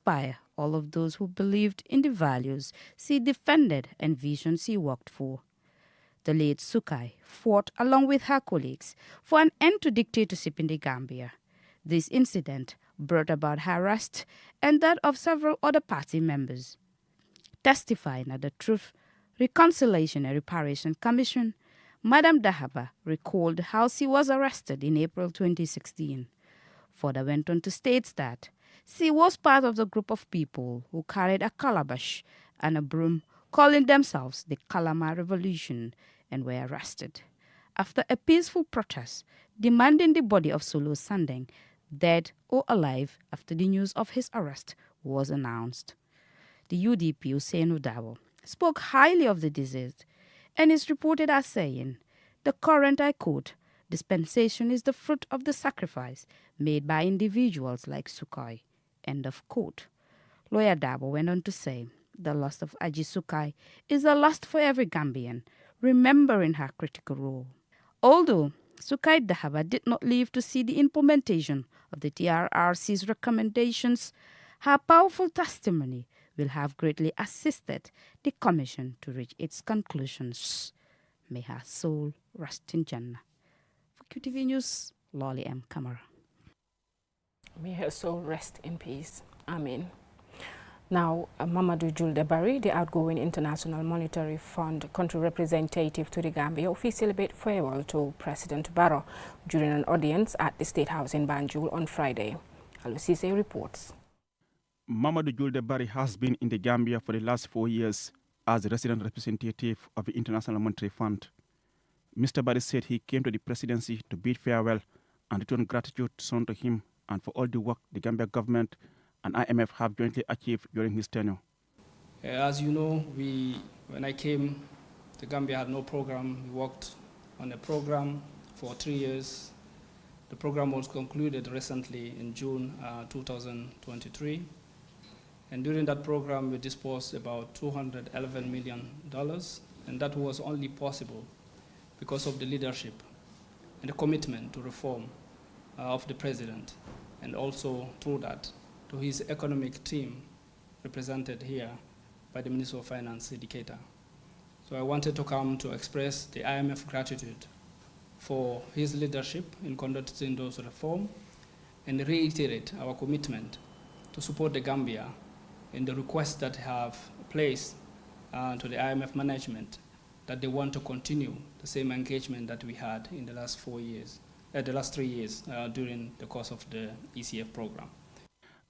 inspire all of those who believed in the values she defended and visions she worked for. The late Sukai fought along with her colleagues for an end to dictatorship in the Gambia. This incident brought about her arrest and that of several other party members. Testifying at the Truth, Reconciliation and Reparation Commission, Madam Dahaba recalled how she was arrested in April 2016. Further went on to state that she was part of the group of people who carried a calabash and a broom, calling themselves the Kalama Revolution, and were arrested after a peaceful protest demanding the body of Solo Sandeng, dead or alive, after the news of his arrest was announced. The UDP Usain Dabo spoke highly of the deceased and is reported as saying, "The current, I quote, dispensation is the fruit of the sacrifice made by individuals like Sukai," end of quote. Lawyer Dabo went on to say, "The loss of Aji Sukai is a loss for every Gambian, remembering her critical role." Although Sukai Dahaba did not live to see the implementation of the TRRC's recommendations, her powerful testimony will have greatly assisted the Commission to reach its conclusions. May her soul rest in Jannah. For QTV News, Lolly M. Kamara. May her soul rest in peace. Amen. Now, Mamadou Julde Barry, the outgoing International Monetary Fund country representative to the Gambia, officially bid farewell to President Barrow during an audience at the State House in Banjul on Friday. Alusise reports. Mamadou Julde Barry has been in the Gambia for the last 4 years as the resident representative of the International Monetary Fund. Mr. Barry said he came to the presidency to bid farewell and return gratitude shown to him and for all the work the Gambia government and IMF have jointly achieved during his tenure. As you know, when I came, the Gambia had no program. We worked on a program for 3 years. The program was concluded recently in June 2023. And during that program, we disbursed about $211 million, and that was only possible because of the leadership and the commitment to reform of the president, and also through that to his economic team represented here by the Minister of Finance, Decatur. So I wanted to come to express the IMF gratitude for his leadership in conducting those reforms and reiterate our commitment to support the Gambia in the requests that have placed to the IMF management that they want to continue the same engagement that we had in the last 3 years during the course of the ECF program.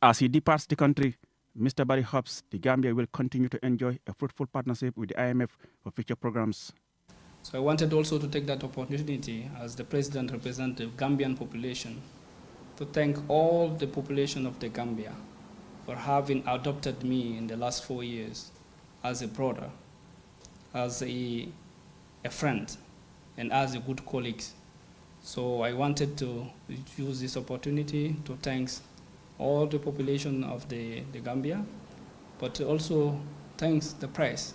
As he departs the country, Mr. Barry hopes the Gambia will continue to enjoy a fruitful partnership with the IMF for future programs. So I wanted also to take that opportunity as the President representative Gambian population to thank all the population of the Gambia for having adopted me in the last 4 years as a brother, as a friend, and as a good colleague. So I wanted to use this opportunity to thank all the population of the Gambia, but also thanks the press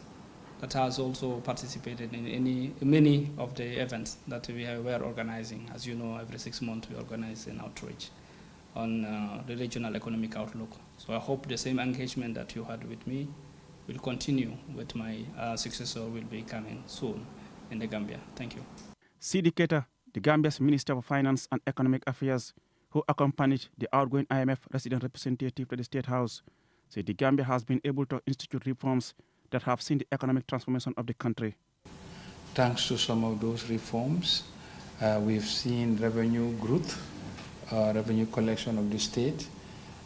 that has also participated in many of the events that we were organizing. As you know, every 6 months we organize an outreach on the regional economic outlook. So I hope the same engagement that you had with me will continue with my successor will be coming soon in the Gambia. Thank you. C. Decatur, the Gambia's Minister of Finance and Economic Affairs, who accompanied the outgoing IMF resident representative to the State House, said the Gambia has been able to institute reforms that have seen the economic transformation of the country. Thanks to some of those reforms, we've seen revenue growth, revenue collection of the state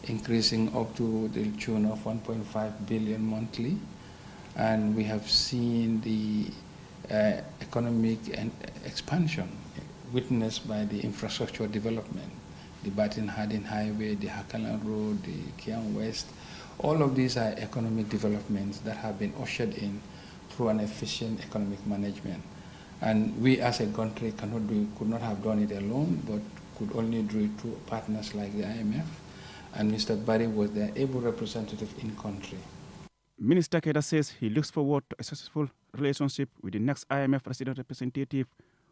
increasing up to the tune of 1.5 billion monthly, and we have seen the economic expansion witnessed by the infrastructure development, the Batin Hardin Highway, the Hakalan Road, the Kiang West. All of these are economic developments that have been ushered in through an efficient economic management. And we as a country could not have done it alone, but could only do it through partners like the IMF. And Mr. Barry was their able representative in country. Minister Keda says he looks forward to a successful relationship with the next IMF resident representative,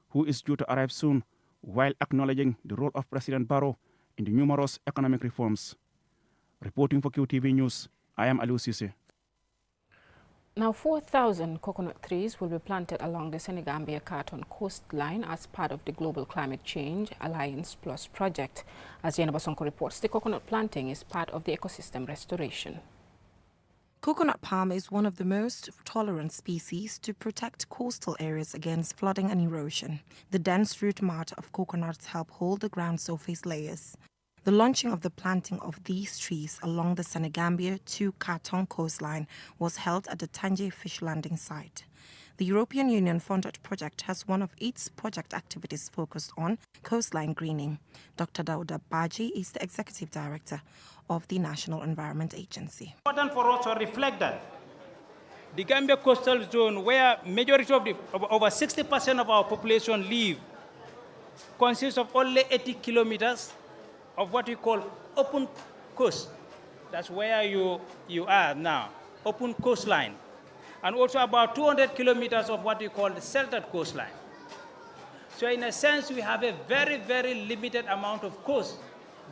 who is due to arrive soon, while acknowledging the role of President Barrow in the numerous economic reforms. Reporting for QTV News, I am Aliou Cissé. Now, 4,000 coconut trees will be planted along the Senegambia-Carton coastline as part of the Global Climate Change Alliance Plus project. As Dahaba Sonko reports, the coconut planting is part of the ecosystem restoration. Coconut palm is one of the most tolerant species to protect coastal areas against flooding and erosion. The dense root mass of coconuts help hold the ground surface layers. The launching of the planting of these trees along the Senegambia to Carton coastline was held at the Tangier fish landing site. The European Union-funded project has one of its project activities focused on coastline greening. Dr. Dahaba Baji is the executive director of the National Environment Agency. Important for us to reflect that the Gambia coastal zone, where majority of over 60% of our population live, consists of only 80 kilometers of what we call open coast. That's where you are now, open coastline. And also about 200 kilometers of what we call the sheltered coastline. So in a sense, we have a very, very limited amount of coast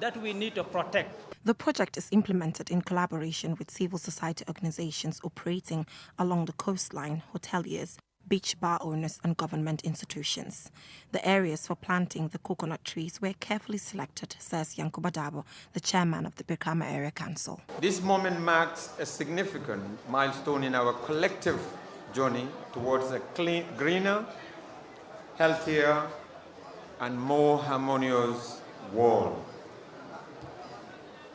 that we need to protect. The project is implemented in collaboration with civil society organizations operating along the coastline, hoteliers, beach bar owners and government institutions. The areas for planting the coconut trees were carefully selected, says Yankuba Dahaba, the chairman of the Brikama Area Council. This moment marks a significant milestone in our collective journey towards a clean, greener, healthier, and more harmonious world.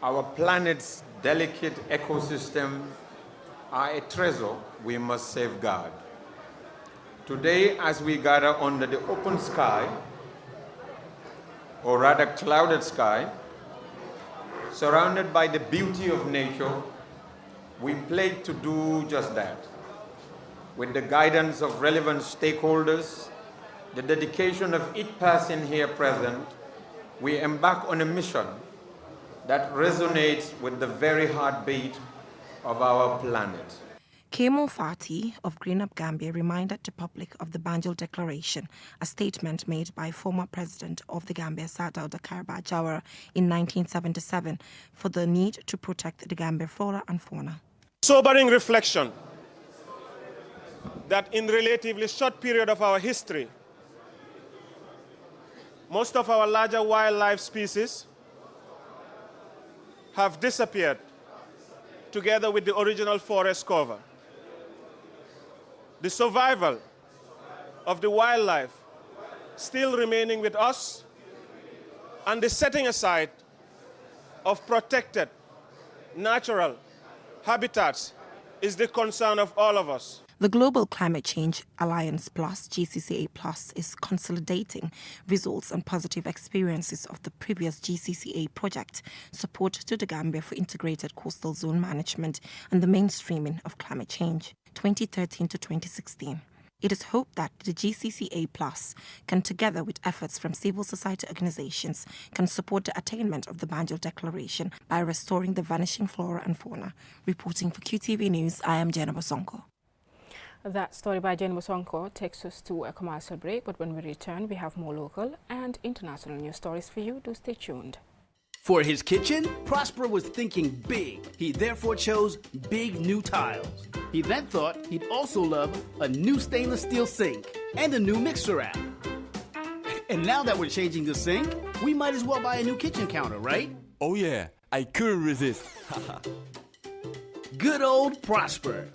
Our planet's delicate ecosystem are a treasure we must safeguard. Today, as we gather under the open sky, or rather clouded sky, surrounded by the beauty of nature, we pledge to do just that. With the guidance of relevant stakeholders, the dedication of each person here present, we embark on a mission that resonates with the very heartbeat of our planet. Kemo Fati of Green Up Gambia reminded the public of the Banjul Declaration, a statement made by former president of the Gambia, Sir Dawda Kairaba Jawara, in 1977 for the need to protect the Gambia flora and fauna. Sobering reflection that in relatively short period of our history, most of our larger wildlife species have disappeared together with the original forest cover. The survival of the wildlife still remaining with us, and the setting aside of protected natural habitats is the concern of all of us. The Global Climate Change Alliance Plus, GCCA Plus, is consolidating results and positive experiences of the previous GCCA project, support to the Gambia for integrated coastal zone management and the mainstreaming of climate change, 2013 to 2016. It is hoped that the GCCA Plus can, together with efforts from civil society organizations, can support the attainment of the Banjul Declaration by restoring the vanishing flora and fauna. Reporting for QTV News, I am Dahaba Sonko. That story by Dahaba Sonko takes us to a commercial break, but when we return, we have more local and international news stories for you. Do stay tuned. For his kitchen, Prosper was thinking big. He therefore chose big new tiles. He then thought he'd also love a new stainless steel sink and a new mixer rack. And now that we're changing the sink, we might as well buy a new kitchen counter, right? Oh yeah, I couldn't resist. Good old Prosper.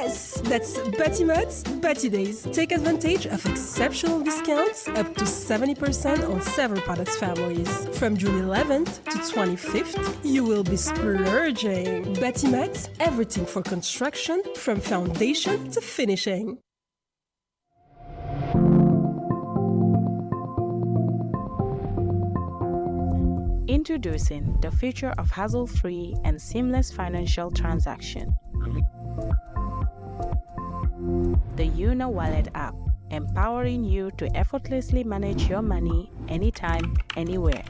Yes, that's Batimat's Bati Days. Take advantage of exceptional discounts up to 70% on several products families. From June 11th to 25th, you will be splurging. Batimat, everything for construction from foundation to finishing. Introducing the future of hassle-free and seamless financial transaction. The Una Wallet app, empowering you to effortlessly manage your money anytime, anywhere.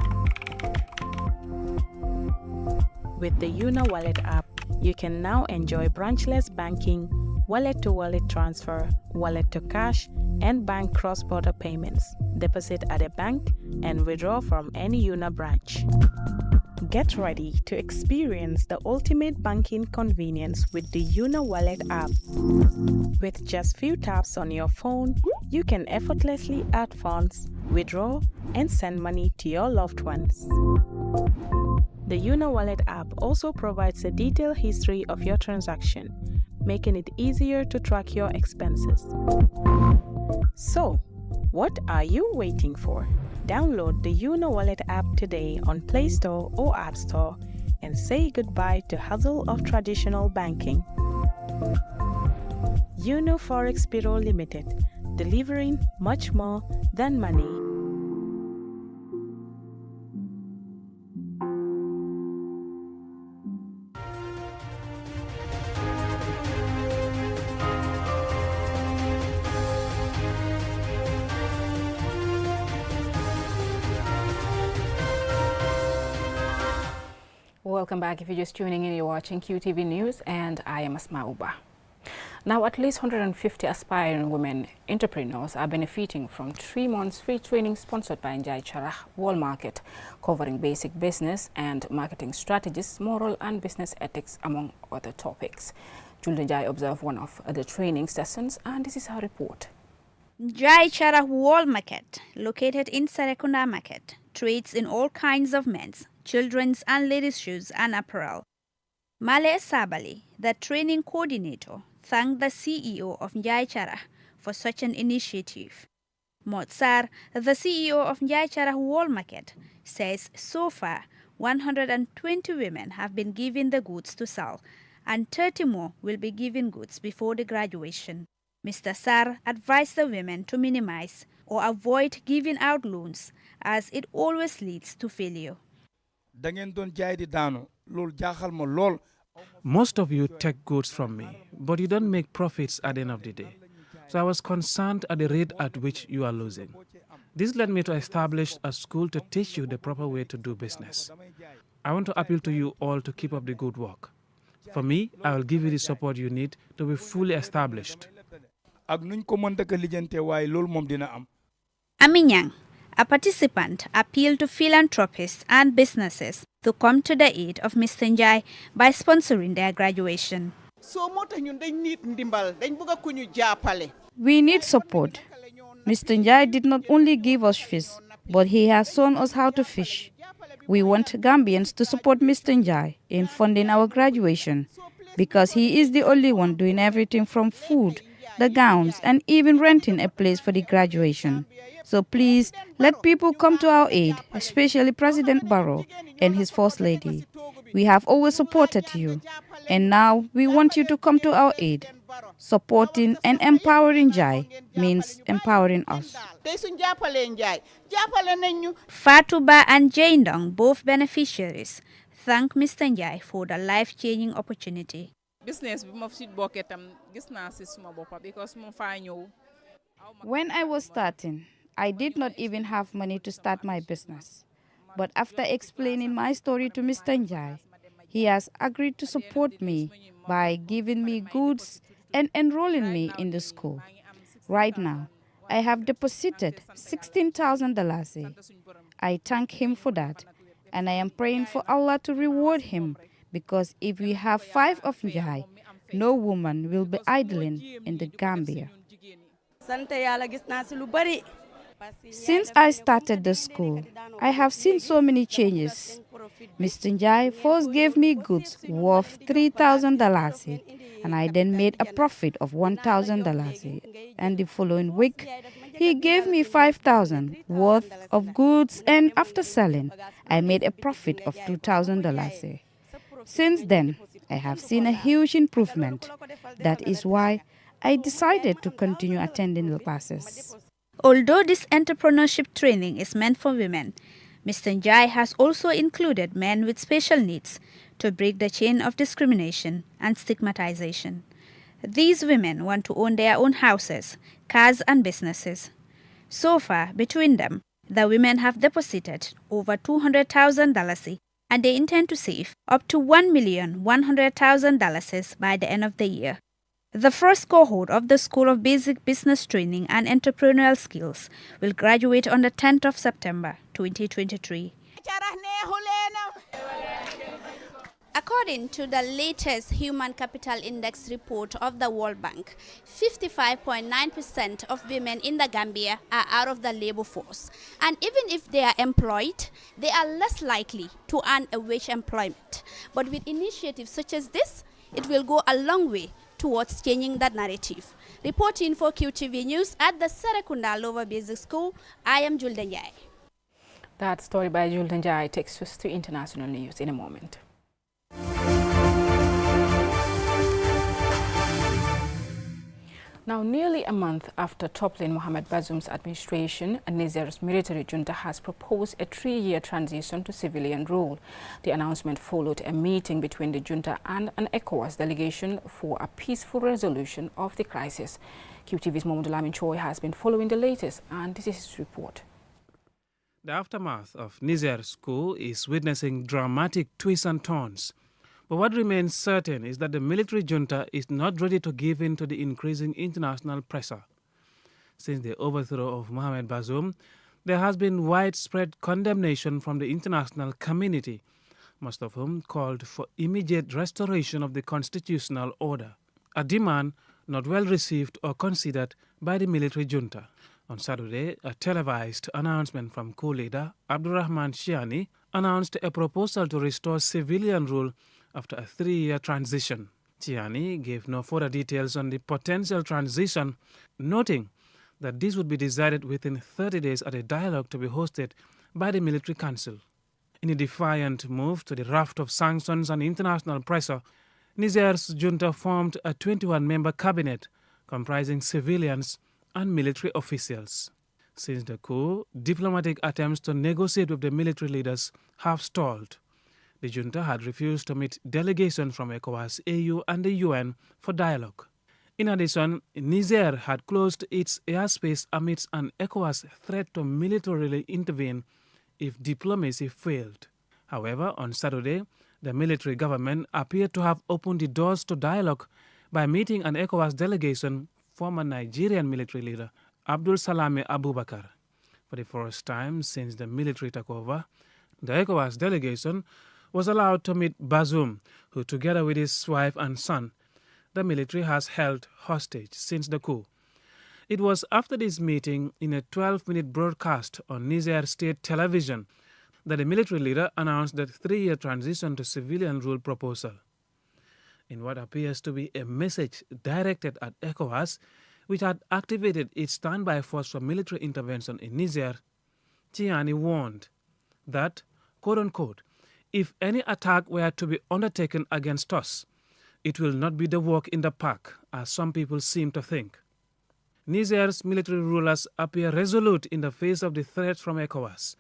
With the Una Wallet app, you can now enjoy branchless banking, wallet-to-wallet transfer, wallet-to-cash, and bank cross-border payments, deposit at a bank, and withdraw from any UNA branch. Get ready to experience the ultimate banking convenience with the UNA Wallet app. With just few taps on your phone, you can effortlessly add funds, withdraw, and send money to your loved ones. The UNA Wallet app also provides a detailed history of your transaction, making it easier to track your expenses. So, what are you waiting for? Download the UNA Wallet app today on Play Store or App Store and say goodbye to hustle of traditional banking. UNA Forex Bureau Limited, delivering much more than money. Welcome back. If you're just tuning in, you're watching QTV News, and I am Asma Uba. Now, at least 150 aspiring women entrepreneurs are benefiting from 3 months free training sponsored by Njai Charah Wall Market, covering basic business and marketing strategies, moral and business ethics, among other topics. Julia Njai observed one of the training sessions, and this is her report. Njai Charah Wall Market, located in Serekunda Market, trades in all kinds of men's, children's and ladies' shoes and apparel. Male Sabali, the training coordinator, thanked the CEO of Njai Charah for such an initiative. Motsar, the CEO of Njai Charah Wall Market, says so far 120 women have been given the goods to sell, and 30 more will be given goods before the graduation. Mr. Sar advised the women to minimize or avoid giving out loans, as it always leads to failure. Most of you take goods from me, but you don't make profits at the end of the day. So I was concerned at the rate at which you are losing. This led me to establish a school to teach you the proper way to do business. I want to appeal to you all to keep up the good work. For me, I will give you the support you need to be fully established. Aminyang, a participant, appealed to philanthropists and businesses to come to the aid of Mr. Njai by sponsoring their graduation. We need support. Mr. Njai did not only give us fish, but he has shown us how to fish. We want Gambians to support Mr. Njai in funding our graduation, because he is the only one doing everything from food, the gowns, and even renting a place for the graduation. So please, let people come to our aid, especially President Barrow and his First Lady. We have always supported you, and now we want you to come to our aid. Supporting and empowering Njai means empowering us. Fatuba and Jaindong, both beneficiaries, thank Mr. Njai for the life-changing opportunity. When I was starting, I did not even have money to start my business. But after explaining my story to Mr. Njai, he has agreed to support me by giving me goods and enrolling me in the school. Right now, I have deposited $16,000. I thank him for that, and I am praying for Allah to reward him, because if we have 5 of Njai, no woman will be idling in the Gambia. Since I started the school, I have seen so many changes. Mr. Njai first gave me goods worth $3,000, and I then made a profit of $1,000. And the following week, he gave me $5,000 worth of goods, and after selling, I made a profit of $2,000. Since then, I have seen a huge improvement. That is why I decided to continue attending the classes. Although this entrepreneurship training is meant for women, Mr. Njai has also included men with special needs to break the chain of discrimination and stigmatization. These women want to own their own houses, cars and businesses. So far, between them, the women have deposited over $200,000, and they intend to save up to $1,100,000 by the end of the year. The first cohort of the School of Basic Business Training and Entrepreneurial Skills will graduate on the 10th of September 2023. According to the latest Human Capital Index report of the World Bank, 55.9% of women in the Gambia are out of the labor force. And even if they are employed, they are less likely to earn a wage employment. But with initiatives such as this, it will go a long way towards changing that narrative. Reporting for QTV News at the Serekunda Lower Basic School, I am Julden Jai. That story by Julden Jai takes us to international news in a moment. Now, nearly a month after toppling Mohamed Bazoum's administration, Niger's military junta has proposed a 3-year transition to civilian rule. The announcement followed a meeting between the junta and an ECOWAS delegation for a peaceful resolution of the crisis. QTV's Mamadou Lamin Choi has been following the latest, and this is his report. The aftermath of Niger's coup is witnessing dramatic twists and turns. But what remains certain is that the military junta is not ready to give in to the increasing international pressure. Since the overthrow of Mohamed Bazoum, there has been widespread condemnation from the international community, most of whom called for immediate restoration of the constitutional order, a demand not well received or considered by the military junta. On Saturday, a televised announcement from coup leader Abdurrahman Chiani announced a proposal to restore civilian rule after a 3-year transition. Chiani gave no further details on the potential transition, noting that this would be decided within 30 days at a dialogue to be hosted by the military council. In a defiant move to the raft of sanctions and international pressure, Niger's junta formed a 21-member cabinet comprising civilians and military officials. Since the coup, diplomatic attempts to negotiate with the military leaders have stalled. The junta had refused to meet delegations from ECOWAS, AU and the UN for dialogue. In addition, Niger had closed its airspace amidst an ECOWAS threat to militarily intervene if diplomacy failed. However, on Saturday, the military government appeared to have opened the doors to dialogue by meeting an ECOWAS delegation, former Nigerian military leader Abdul Salame Abubakar. For the first time since the military took over, the ECOWAS delegation was allowed to meet Bazoum, who together with his wife and son, the military has held hostage since the coup. It was after this meeting, in a 12-minute broadcast on Niger state television, that the military leader announced the 3-year transition to civilian rule proposal. In what appears to be a message directed at ECOWAS, which had activated its standby force for military intervention in Niger, Chiani warned that, quote-unquote, if any attack were to be undertaken against us, it will not be the walk in the park, as some people seem to think. Niger's military rulers appear resolute in the face of the threats from ECOWAS.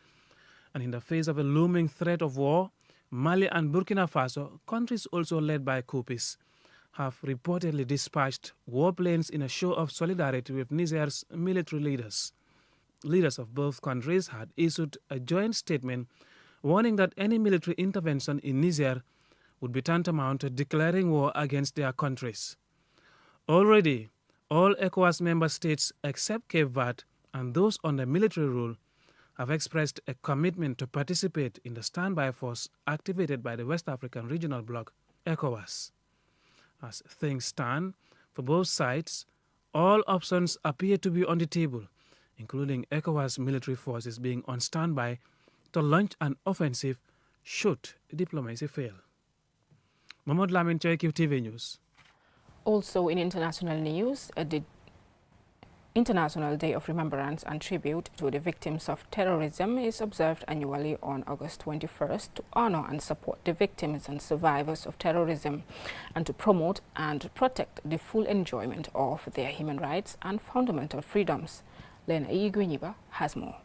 And in the face of a looming threat of war, Mali and Burkina Faso, countries also led by coupists, have reportedly dispatched warplanes in a show of solidarity with Niger's military leaders. Leaders of both countries had issued a joint statement warning that any military intervention in Niger would be tantamount to declaring war against their countries. Already, all ECOWAS member states except Cape Verde and those under military rule have expressed a commitment to participate in the standby force activated by the West African Regional Bloc, ECOWAS. As things stand, for both sides, all options appear to be on the table, including ECOWAS military forces being on standby to launch an offensive should diplomacy fail. Mahmoud Lamin Choi, QTV News. Also in international news, the International Day of Remembrance and Tribute to the Victims of Terrorism is observed annually on August 21st to honor and support the victims and survivors of terrorism and to promote and protect the full enjoyment of their human rights and fundamental freedoms. Lena Iguiniba has more.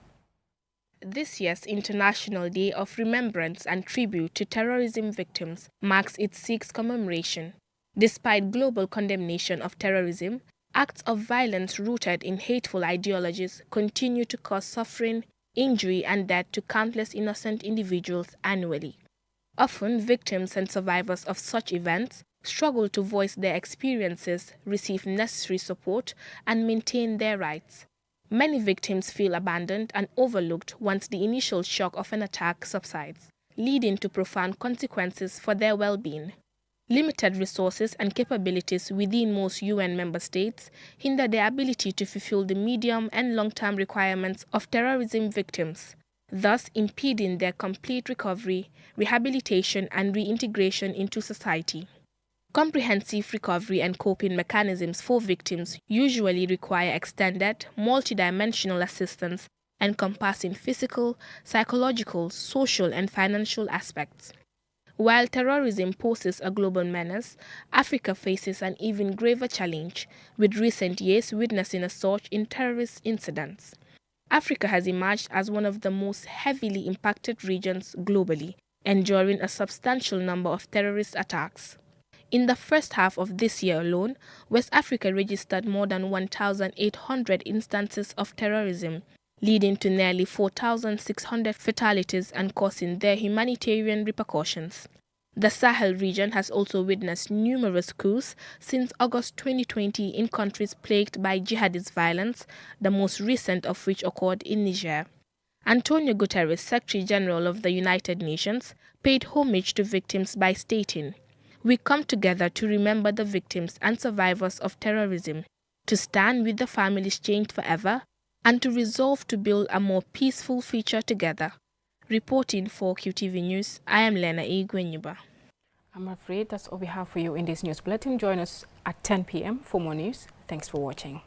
This year's International Day of Remembrance and Tribute to Terrorism Victims marks its 6th commemoration. Despite global condemnation of terrorism, acts of violence rooted in hateful ideologies continue to cause suffering, injury, and death to countless innocent individuals annually. Often, victims and survivors of such events struggle to voice their experiences, receive necessary support, and maintain their rights. Many victims feel abandoned and overlooked once the initial shock of an attack subsides, leading to profound consequences for their well-being. Limited resources and capabilities within most UN member states hinder their ability to fulfill the medium and long-term requirements of terrorism victims, thus impeding their complete recovery, rehabilitation, and reintegration into society. Comprehensive recovery and coping mechanisms for victims usually require extended, multidimensional assistance encompassing physical, psychological, social, and financial aspects. While terrorism poses a global menace, Africa faces an even graver challenge, with recent years witnessing a surge in terrorist incidents. Africa has emerged as one of the most heavily impacted regions globally, enduring a substantial number of terrorist attacks. In the first half of this year alone, West Africa registered more than 1,800 instances of terrorism, leading to nearly 4,600 fatalities and causing their humanitarian repercussions. The Sahel region has also witnessed numerous coups since August 2020 in countries plagued by jihadist violence, the most recent of which occurred in Niger. Antonio Guterres, Secretary General of the United Nations, paid homage to victims by stating, "We come together to remember the victims and survivors of terrorism, to stand with the families changed forever, and to resolve to build a more peaceful future together." Reporting for QTV News, I am Lena E. Gwenyuba. I'm afraid that's all we have for you in this news bulletin. Join us at 10 p.m. for more news. Thanks for watching.